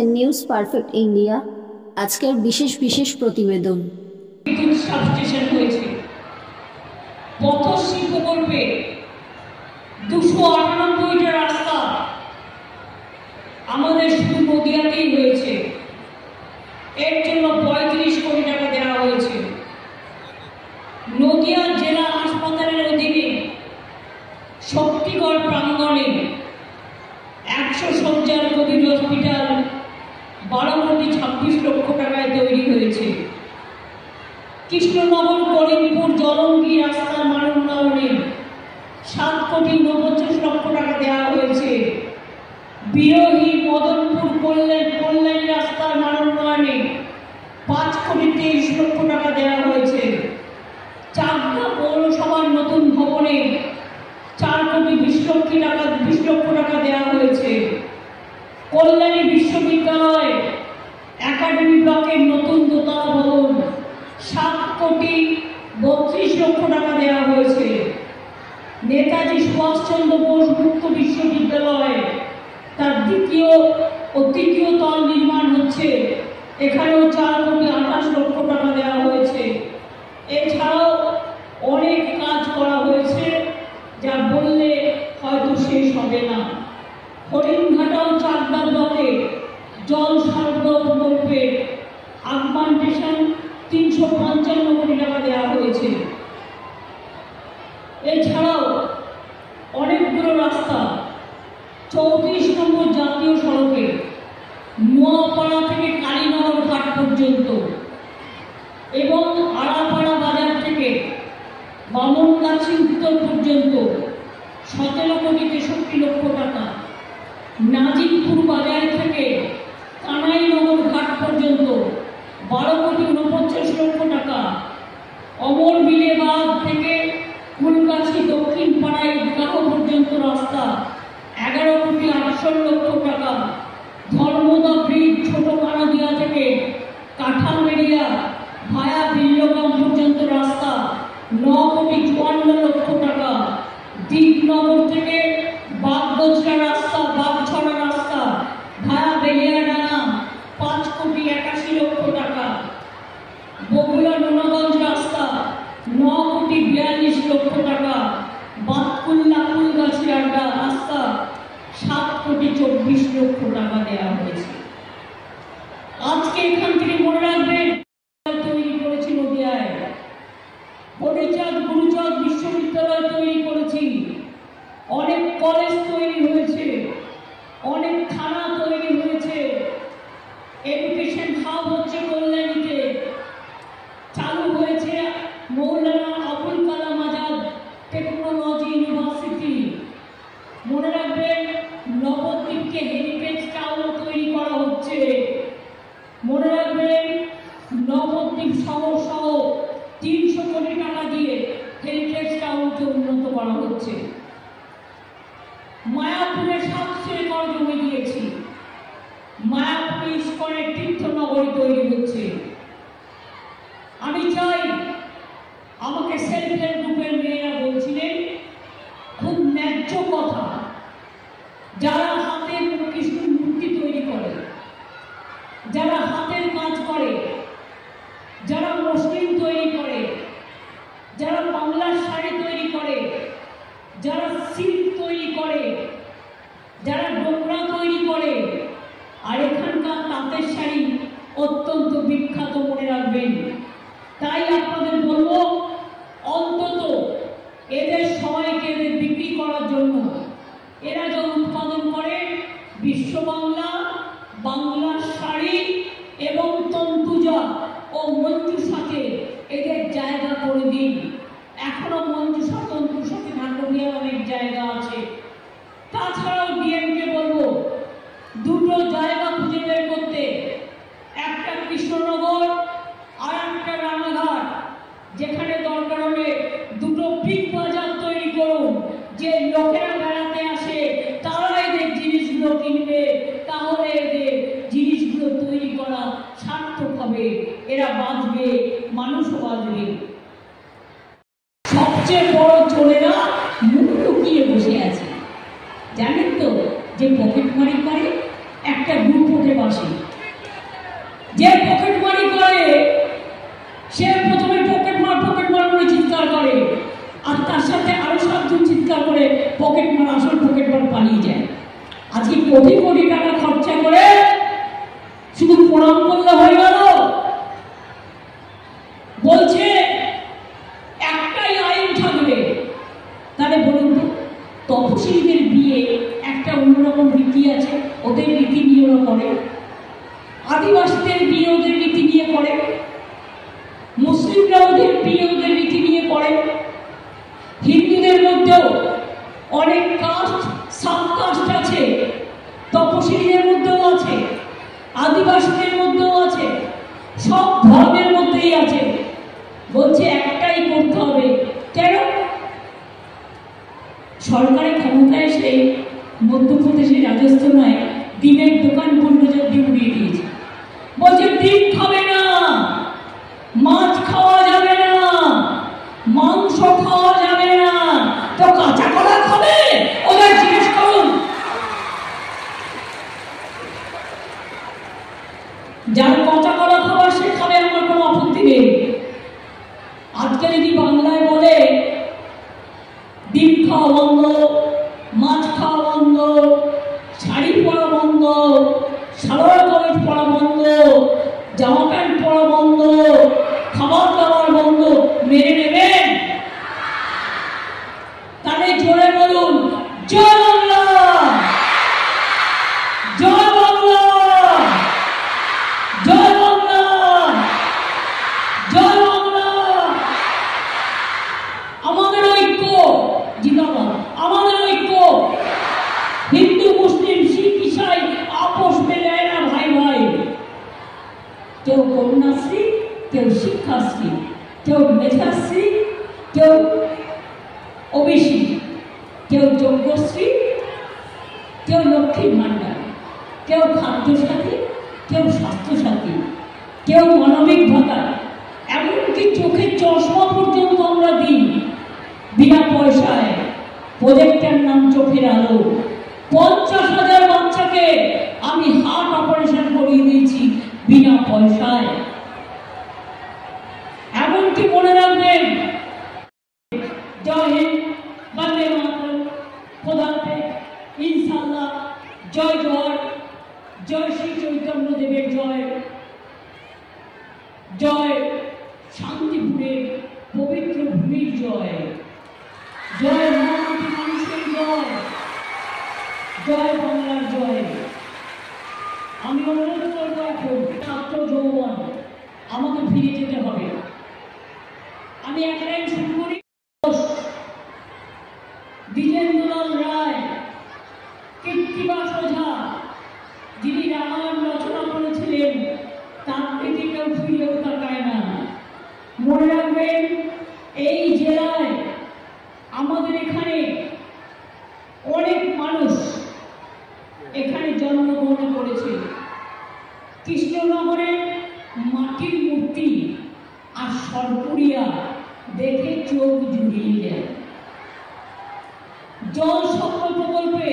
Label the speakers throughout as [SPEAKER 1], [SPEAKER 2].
[SPEAKER 1] দেখছেন news perfect India. আজকের বিশেষ বিশেষ প্রতিবেদন।
[SPEAKER 2] বিদ্যুৎ সাবস্টেশন হয়েছে, পথশ্রী প্রকল্পে 298টা রাস্তা আমাদের শুধু নদিয়াতেই হয়েছে। এর জন্য 35 কোটি টাকা দেওয়া হয়েছে। নদিয়া জেলা হাসপাতালের অধীনে শক্তিগড় প্রাঙ্গণে 100 শয্যার কোভিড হসপিটাল 12 কোটি 26 লক্ষ টাকায় তৈরি হয়েছে। কৃষ্ণনগর করিমপুর জলঙ্গি রাস্তার মান উন্নয়নে 7 কোটি 49 লক্ষ টাকা দেওয়া হয়েছে। বিরোহী মদনপুর কল্যাণী রাস্তার মান উন্নয়নে 5 কোটি 23 লক্ষ টাকা দেওয়া হয়েছে। চাকদা পৌরসভার নতুন ভবনে 4 কোটি 20 লক্ষ টাকা দেওয়া হয়েছে। কল্যাণী বিশ্ববিদ্যালয় একাডেমি ব্লকের নতুন দোতলা ভবন 7 কোটি 32 লক্ষ টাকা দেওয়া হয়েছে। নেতাজি সুভাষচন্দ্র বোস মুক্ত বিশ্ববিদ্যালয় তার দ্বিতীয় ও তৃতীয় তল নির্মাণ হচ্ছে, এখানেও 4 কোটি 28 লক্ষ টাকা দেওয়া হয়েছে। এছাড়াও অনেক কাজ করা হয়েছে যা বললে হয়তো শেষ হবে না। হরিণঘাটাও চাকদা ব্লকে জল সরবরাহ প্রকল্পে আগমেন্টেশন 355 কোটি টাকা দেওয়া হয়েছে। এছাড়াও অনেকগুলো রাস্তা 34 নম্বর জাতীয় সড়কে নোয়াপাড়া থেকে কালীনগর ঘাট পর্যন্ত এবং আড়াপাড়া বাজার থেকে বামনগাছি উত্তর পর্যন্ত 17 কোটি 63 লক্ষ টাকা। নাজিরপুর বাজার থেকে কানাইনগর ঘাট পর্যন্ত 12 কোটি 49 লক্ষ টাকা। অমর বিলেবাগ থেকে ফুলগাছি দক্ষিণ পাড়ায় ঈদগাহ পর্যন্ত রাস্তা 11 কোটি 68 লক্ষ টাকা। ধর্মদা ব্রিজ ছোট কানাদিয়া থেকে কাঁঠালবেড়িয়া ভায়া বিল্লগ্রাম পর্যন্ত রাস্তা 9 কোটি 54 লক্ষ টাকা। দীপনগর থেকে বাগদোচরা রাস্তা বাগছড়া রাস্তা ভায়া বেলিয়াডাঙ্গা 5 কোটি 81 লক্ষ টাকা। বগুড়া নোনাগঞ্জ রাস্তা 9 কোটি 42 লক্ষ টাকা। বাতকুল্লা ফুলগাছি আড্ডা রাস্তা 7 কোটি 24 লক্ষ টাকা দেওয়া হয়েছে। আজকে এখান থেকে মনে রাখবেন তৈরি করেছি নদিয়ায়, হরিচাঁদ গুরুচাঁদ বিশ্ববিদ্যালয় তৈরি করেছি, অনেক কলেজ তৈরি হয়েছে, অনেক থানা তৈরি হয়েছে। এডুকেশন হাব হচ্ছে কল্যাণীতে, চালু হয়েছে মৌলানা আবুল কালাম আজাদ টেকনোলজি ইউনিভার্সিটি। মনে রাখবেন নবদ্বীপকে হেরিটেজ টাউন তৈরি করা হচ্ছে। মনে রাখবেন নবদ্বীপ শহর সহ 300 কোটি টাকা দিয়ে হেরিটেজ টাউনকে উন্নত করা হচ্ছে। মায়াপুরে 700 একর জমি দিয়েছি, মায়াপুরে ইস্কনের তীর্থনগরী তৈরি হচ্ছে। আমি চাই, আমাকে সেলফ হেল্প গ্রুপের মেয়েরা বলছিলেন খুব ন্যায্য কথা, যারা হাতের কৃষ্ণের মূর্তি তৈরি করে, যারা হাতের কাজ করে, যারা মসলিন তৈরি করে, যারা বাংলার শাড়ি তৈরি করে, যারা সিল্ক তৈরি করে, যারা ডোকরা তৈরি করে, আর এখানকার তাঁতের শাড়ি অত্যন্ত বিখ্যাত, মনে রাখবেন। তাই আপনাদের বলবো, অন্তত এদের সবাইকে এদের বিক্রি করার জন্য এরা যা উৎপাদন করে বিশ্ব বাংলা, বাংলার শাড়ি এবং তন্তুজা ও মঞ্জুষাকে এদের জায়গা করে দিন। এখনো মঞ্জুষা তন্তুষাকে ঢাকা দেওয়ার অনেক জায়গা আছে। তাছাড়াও ডিএমকে বলবো, দুটো জায়গা খুঁজে বের করতে, একটা কৃষ্ণনগর আর একটা রানাঘাট, যেখানে দরকার হবে দুটো বিগ বাজার তৈরি করুন, যে লোকেরা বেড়াতে আসে তারা এদের জিনিসগুলো কিনবে, তাহলে এদের জিনিসগুলো তৈরি করা সার্থক হবে, এরা বাঁচবে, মানুষও বাঁচবে। সবচেয়ে বড় চোরেরা মুখ লুকিয়ে বসে আছে, জানেন তো, যে পকেট মারি করে একটা গ্রুপ উঠে বসে। যে পকেটমারি করে সে প্রথমে পকেটমার করে চিৎকার করে, আর তার সাথে আরো 7 জন চিৎকার করে পকেটমার আসল পকেটমার পালিয়ে যায়। আজকে কোটি কোটি টাকা খরচা করে শুধু প্রণাম করলে হয়ে গেল? বলছে একটাই আইন থাকবে। তাহলে বলুন তো, তপশিলীদের বিয়ে একটা অন্যরকম রীতি আছে, ওদের রীতি নিয়ে ওরা করে। আদিবাসীদের বিয়ে ওদের রীতি নিয়ে করে, মুসলিমরা ওদের বিয়ে ওদের রীতি নিয়ে করে। হিন্দুদের মধ্যেও অনেক কাস্ট সাব কাস্ট আছে, তপশিলীদের মধ্যেও আছে, আদিবাসীদের মধ্যেও আছে, সব ধর্মের মধ্যেই আছে। বলছে একটাই করতে হবে। কেন? সরকারের ক্ষমতায় এসে মধ্যপ্রদেশে রাজস্থানে ডিমের দোকান পূর্ণজাত দিয়ে উড়িয়ে দিয়েছে। বলছে ডিম খাবে না, মাছ খাওয়া যাবে না, মাংস খাওয়া যাবে না, তো কাঁচা কলা খাবে? ওদের জিজ্ঞেস করুন। যার কাঁচা কলা খাওয়ার সে খাবে, আমার কোনো আপত্তি নেই। আজকে যদি বাংলায় বলে ডিম খাওয়া বন্ধ, মাছ খাওয়া বন্ধ, শাড়ি পরা বন্ধ, সালোয়ার কামিজ পরা বন্ধ, জামা প্যান্ট পরা বন্ধ, খাবার দাবার বন্ধ, মেনে নেবেন? তাহলে জোরে বলুন জয় বাংলা, জয় বাংলা, জয় বাংলা, জয় বাংলা। আমাদের ঐক্য জিন্দাবাদ, আমাদের ঐক্য। হিন্দু মুসলিম শিখ ইসাই আপোষ মেলে না ভাই ভাই। কেউ কন্যাশ্রী, কেউ শিক্ষাশ্রী, কেউ মেধাশ্রী, কেউ ওবিসি, কেউ যজ্ঞশ্রী, কেউ লক্ষ্মীর ভাণ্ডার, কেউ খাদ্যসাথী, কেউ স্বাস্থ্যসাথী, কেউ মানবিক ভাতা, এমনকি চোখের চশমা পর্যন্ত আমরা দিই বিনা পয়সায়। প্রজেক্টের নাম চোখের আলো। 50,000 বাচ্চাকে আমি হার্ট অপারেশন করিয়ে দিয়েছি বিনা পয়সায়। এমনকি মনে রাখবেন, জয় হিন্দ, বন্দে মাতরম, খোদা হাফেজ, ইনশাআল্লাহ, জয় জয়, জয় শ্রী চৈতন্য দেবের জয়, জয় শান্তিপুরের পবিত্র ভূমির জয়, জয় মহামাটি মানুষের জয়, জয় বাংলার জয়। আমি অনুরোধ করবো, এখন ছাত্র যৌবন আমাকে ফিরে যেতে হবে। আমি এক লাইন শুরু করি। দ্বিজেন্দ্রলাল রায়, কৃত্তিবাস ওঝা, যিনি রামায়ণ রচনা করেছিলেন, তার দিকে কেউ ফিরেও তাকায় না। মনে রাখবেন, এই জেলায় আমাদের এখানে অনেক মানুষ এখানে জন্মগ্রহণ করেছে। কৃষ্ণনগরের মাটির মূর্তি আর সরপুরিয়া দেখে চোখ জুড়িয়ে যায়। জল সকল প্রকল্পে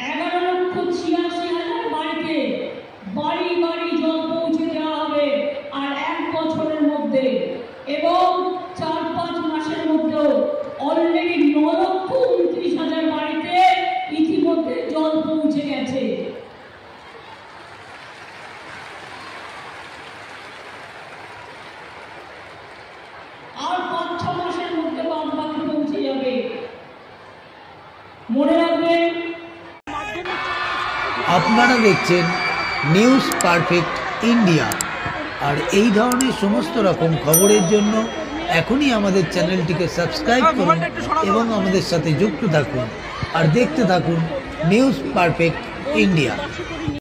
[SPEAKER 2] 11,86,000 বাড়িতে বাড়ি বাড়ি জল পৌঁছে দেওয়া হবে আর 1 বছরের মধ্যে, এবং 4-5 মাসের মধ্যেও অলরেডি 9,29,000 বাড়িতে ইতিমধ্যে জল পৌঁছে গেছে। আর 5-6 মাসের মধ্যে বাকি পৌঁছে যাবে। মনে রাখবেন,
[SPEAKER 3] আপনারা দেখছেন নিউজ পারফেক্ট ইন্ডিয়া, আর এই ধরনের সমস্ত রকম খবরের জন্য এখনই আমাদের চ্যানেলটিকে সাবস্ক্রাইব করুন এবং আমাদের সাথে যুক্ত থাকুন আর দেখতে থাকুন নিউজ পারফেক্ট ইন্ডিয়া।